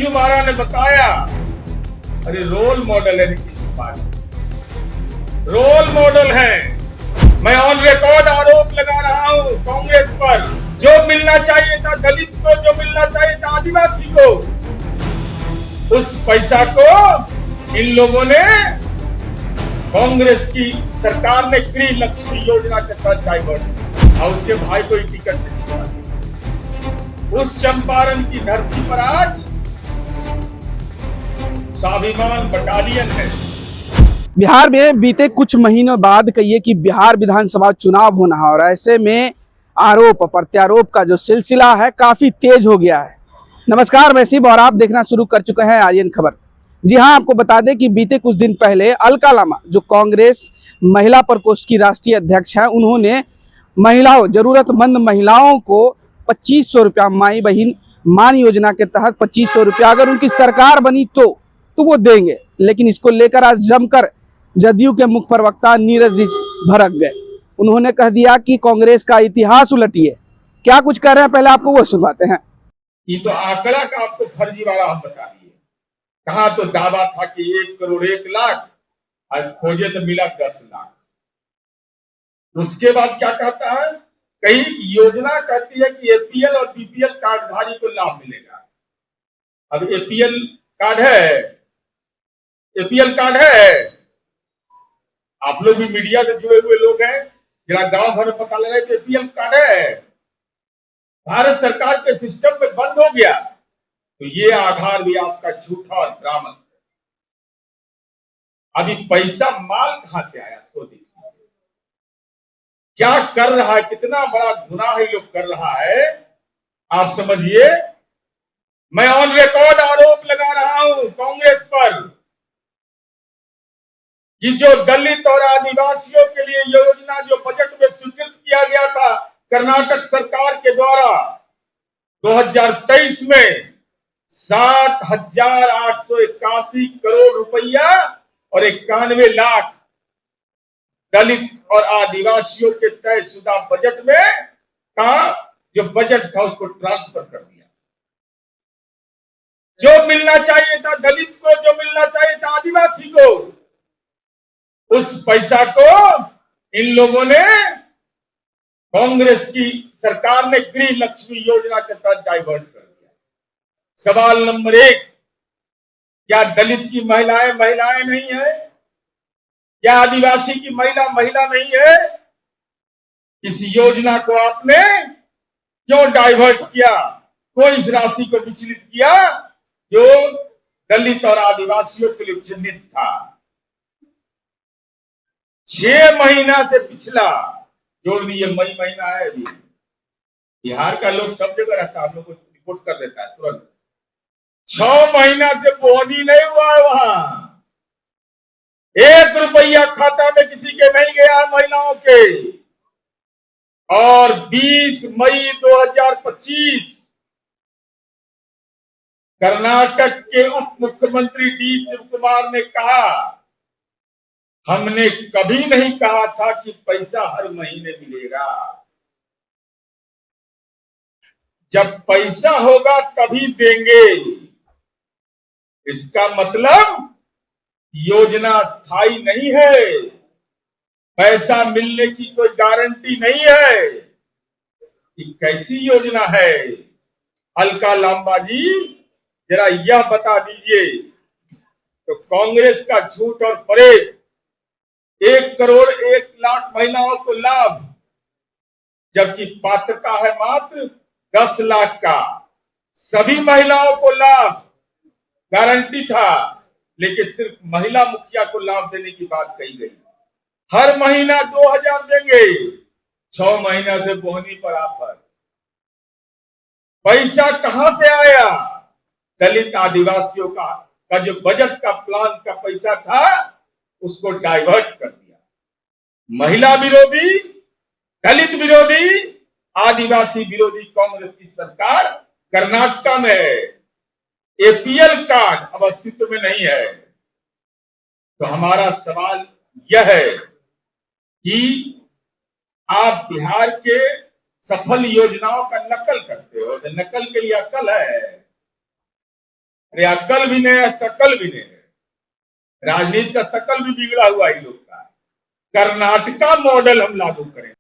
संजू महाराज ने बताया, अरे रोल मॉडल है नीतीश कुमार, रोल मॉडल है। मैं ऑन रिकॉर्ड आरोप लगा रहा हूं कांग्रेस पर, जो मिलना चाहिए था दलित को, जो मिलना चाहिए था आदिवासी को, उस पैसा को इन लोगों ने कांग्रेस की सरकार ने गृह लक्ष्मी योजना के तहत डाइवर्ट और उसके भाई को टिकट नहीं दिया। उस चंपारण की धरती पर आज स्वाभिमान बटालियन है। बिहार में बीते कुछ महीनों बाद कहिए कि बिहार विधानसभा चुनाव होना है और ऐसे में आरोप प्रत्यारोप का जो सिलसिला है काफी तेज हो गया है। नमस्कार, मैं शिव और आप देखना शुरू कर चुके हैं आर्यन खबर। जी हां, आपको बता दें कि बीते कुछ दिन पहले अलका लामा जो कांग्रेस महिला प्रकोष्ठ की राष्ट्रीय अध्यक्ष है, उन्होंने महिलाओं, जरूरतमंद महिलाओं को 2500 रुपया माई बहन मान योजना के तहत 2500 रुपया अगर उनकी सरकार बनी तो वो देंगे। लेकिन इसको लेकर आज जमकर जदयू के मुख्य प्रवक्ता नीरज जी भड़क गए। उन्होंने कह दिया कि कांग्रेस का इतिहास उलटिए। क्या कुछ कह रहे हैं, पहले आपको वो सुनवाते हैं। ये तो आंकड़ा का आपको फर्जी वाला हम बता दिए। कहा तो दावा था कि 1 करोड़ 1 लाख, आज खोजे तो मिला 10 लाख। उसके बाद क्या कहता है, कई योजना कहती है कि एपीएल और बीपीएल कार्डधारी को लाभ मिलेगा। अब एपीएल कार्ड है, एपीएल कार्ड है, आप लोग भी मीडिया से जुड़े हुए लोग हैं, जरा गांव भर में पता लगा कि एपीएल कार्ड है, भारत सरकार के सिस्टम में बंद हो गया, तो ये आधार भी आपका झूठा और भ्रामक है। अभी पैसा माल कहां से आया, सो देखिए क्या कर रहा है, कितना बड़ा गुनाह ये लोग कर रहा है, आप समझिए। मैं ऑन रिकॉर्ड आरोप लगा रहा हूं कांग्रेस पर कि जो दलित और आदिवासियों के लिए योजना जो बजट में स्वीकृत किया गया था कर्नाटक सरकार के द्वारा 2023 में 7,881 करोड़ रुपया और 91 लाख दलित और आदिवासियों के तयशुदा बजट में का जो बजट था उसको ट्रांसफर कर दिया। जो मिलना चाहिए था दलित को, जो मिलना चाहिए था आदिवासी को, उस पैसा को इन लोगों ने, कांग्रेस की सरकार ने गृह लक्ष्मी योजना के तहत डाइवर्ट कर दिया। सवाल नंबर 1, क्या दलित की महिलाएं महिलाएं नहीं है? क्या आदिवासी की महिला महिला नहीं है? इस योजना को आपने क्यों डाइवर्ट किया? क्यों इस राशि को विचलित किया जो दलित और आदिवासियों के लिए चिन्हित था? 6 महीना से पिछला जोड़ लीजिए, मई महीना है अभी। बिहार का लोग सब जगह रहता है, हम लोग को रिपोर्ट कर देता है तुरंत। 6 महीना से बोहनी नहीं हुआ है वहां, 1 रुपया खाता में किसी के नहीं गया महिलाओं के। और 20 मई 2025 कर्नाटक के उप मुख्यमंत्री डी शिव कुमार ने कहा, हमने कभी नहीं कहा था कि पैसा हर महीने मिलेगा, जब पैसा होगा तभी देंगे। इसका मतलब योजना स्थायी नहीं है, पैसा मिलने की कोई गारंटी नहीं है। कि कैसी योजना है? अलका लांबा जी जरा यह बता दीजिए। तो कांग्रेस का झूठ और फरेब, 1 करोड़ 1 लाख महिलाओं को लाभ, जबकि पात्रता है मात्र 10 लाख का। सभी महिलाओं को लाभ गारंटी था, लेकिन सिर्फ महिला मुखिया को लाभ देने की बात कही गई। हर महीना 2000 देंगे, 6 महीना से बोहनी पर आफत। पैसा कहां से आया? दलित आदिवासियों का जो बजट का प्लान का पैसा था उसको डाइवर्ट कर दिया। महिला विरोधी, दलित विरोधी, आदिवासी विरोधी कांग्रेस की सरकार कर्नाटक में है। एपीएल कार्ड अब अस्तित्व में नहीं है। तो हमारा सवाल यह है कि आप बिहार के सफल योजनाओं का नकल करते हो, तो नकल के लिए अकल है। अरे अकल भी नहीं है, शकल भी नहीं है। राजनीति का शकल भी बिगड़ा हुआ इन लोग का। कर्नाटका मॉडल हम लागू करें।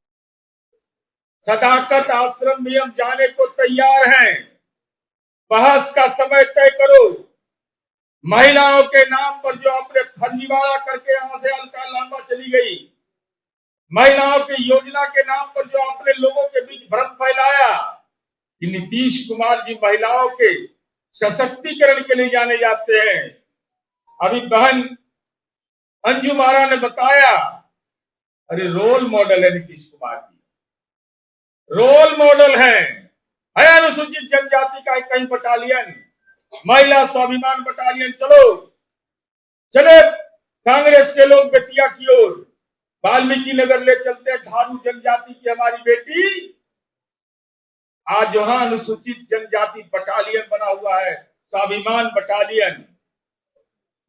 सदाकत आश्रम भी हम जाने को तैयार हैं। बहस का समय तय करो। महिलाओं के नाम पर जो आपने फर्जीवाड़ा करके यहां से अलका लांबा चली गई, महिलाओं की योजना के नाम पर जो आपने लोगों के बीच भ्रम फैलाया कि नीतीश कुमार जी महिलाओं के सशक्तिकरण के लिए जाने जाते हैं। अभी बहन अंजुम आरा ने बताया, अरे रोल मॉडल है नीतीश कुमार जी, रोल मॉडल है अनुसूचित जनजाति का कहीं बटालियन, महिला स्वाभिमान बटालियन। चले कांग्रेस के लोग बेतिया की ओर, वाल्मीकि नगर ले चलते हैं। थारू जनजाति की हमारी बेटी आज वहां अनुसूचित जनजाति बटालियन बना हुआ है, स्वाभिमान बटालियन।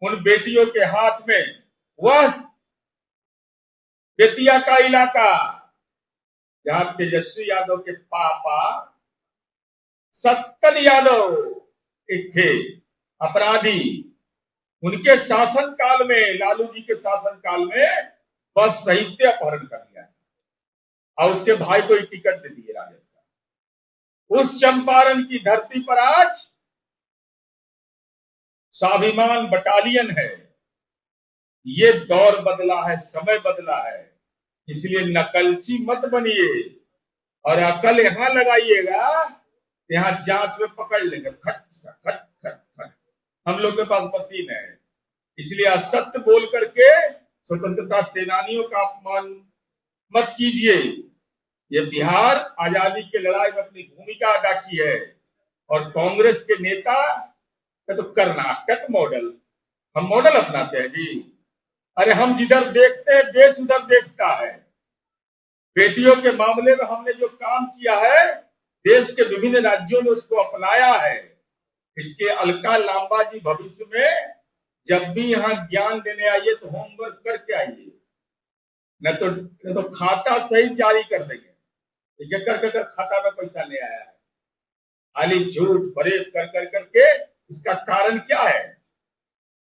उन बेटियों के हाथ में वह बेतिया का इलाका जहां तेजस्वी यादव के पापा सत्तन यादव एक थे अपराधी, उनके शासन काल में, लालू जी के शासन काल में बस साहित्य अपहरण कर लिया और उसके भाई को एक टिकट दे दिए राजद का। उस चंपारण की धरती पर आज स्वाभिमान बटालियन है। ये दौर बदला है, समय बदला है, इसलिए नकलची मत बनिए और अकल यहां लगाइएगा, यहां जांच में पकड़ लेंगे। खट खट खट खट। हम लोग के पास मशीन है, इसलिए असत्य बोल करके स्वतंत्रता सेनानियों का अपमान मत कीजिए। ये बिहार आजादी की लड़ाई में अपनी भूमिका अदा की है और कांग्रेस के नेता तो कर्नाटक मॉडल, हम मॉडल अपनाते हैं जी। अरे हम जिधर देखते हैं देश उधर देखता है। बेटियों के मामले में हमने जो काम किया है, देश के विभिन्न राज्यों ने उसको अपनाया है। इसके अलका लांबा जी भविष्य में जब भी यहाँ ज्ञान देने आइए तो होमवर्क करके आइए, न तो खाता सही जारी कर देंगे। कर खाता में पैसा ले आया है, खाली झूठ फरेब कर करके। इसका कारण क्या है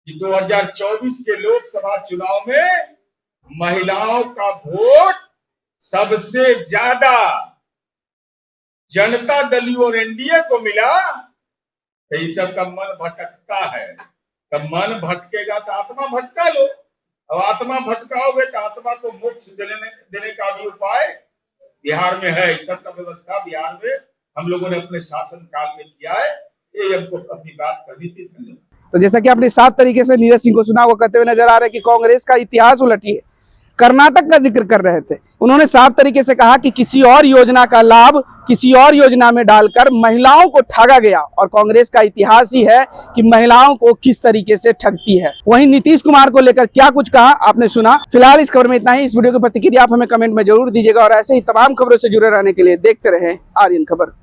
कि 2024 के लोकसभा चुनाव में महिलाओं का वोट सबसे ज्यादा जनता दल और एनडीए को मिला। तो इस सब का मन भटकता है, तब मन भटकेगा तो आत्मा भटका लो। अब आत्मा भटकाओगे तो आत्मा को मोक्ष देने का भी उपाय बिहार में है। इस सब का व्यवस्था बिहार में हम लोगों ने अपने शासन काल में किया है। ये हमको अपनी बात करनी थी। धन्यवाद। तो जैसा कि आपने साफ तरीके से नीरज सिंह को सुना, वो कहते हुए नजर आ रहा है कि कांग्रेस का इतिहास उलटिए। कर्नाटक का जिक्र कर रहे थे, उन्होंने साफ तरीके से कहा कि किसी और योजना का लाभ किसी और योजना में डालकर महिलाओं को ठगा गया और कांग्रेस का इतिहास ही है कि महिलाओं को किस तरीके से ठगती है। वहीं नीतीश कुमार को लेकर क्या कुछ कहा आपने सुना। फिलहाल इस खबर में इतना ही। इस वीडियो की प्रतिक्रिया आप हमें कमेंट में जरूर दीजिएगा और ऐसे ही तमाम खबरों से जुड़े रहने के लिए देखते रहें आर्यन खबर।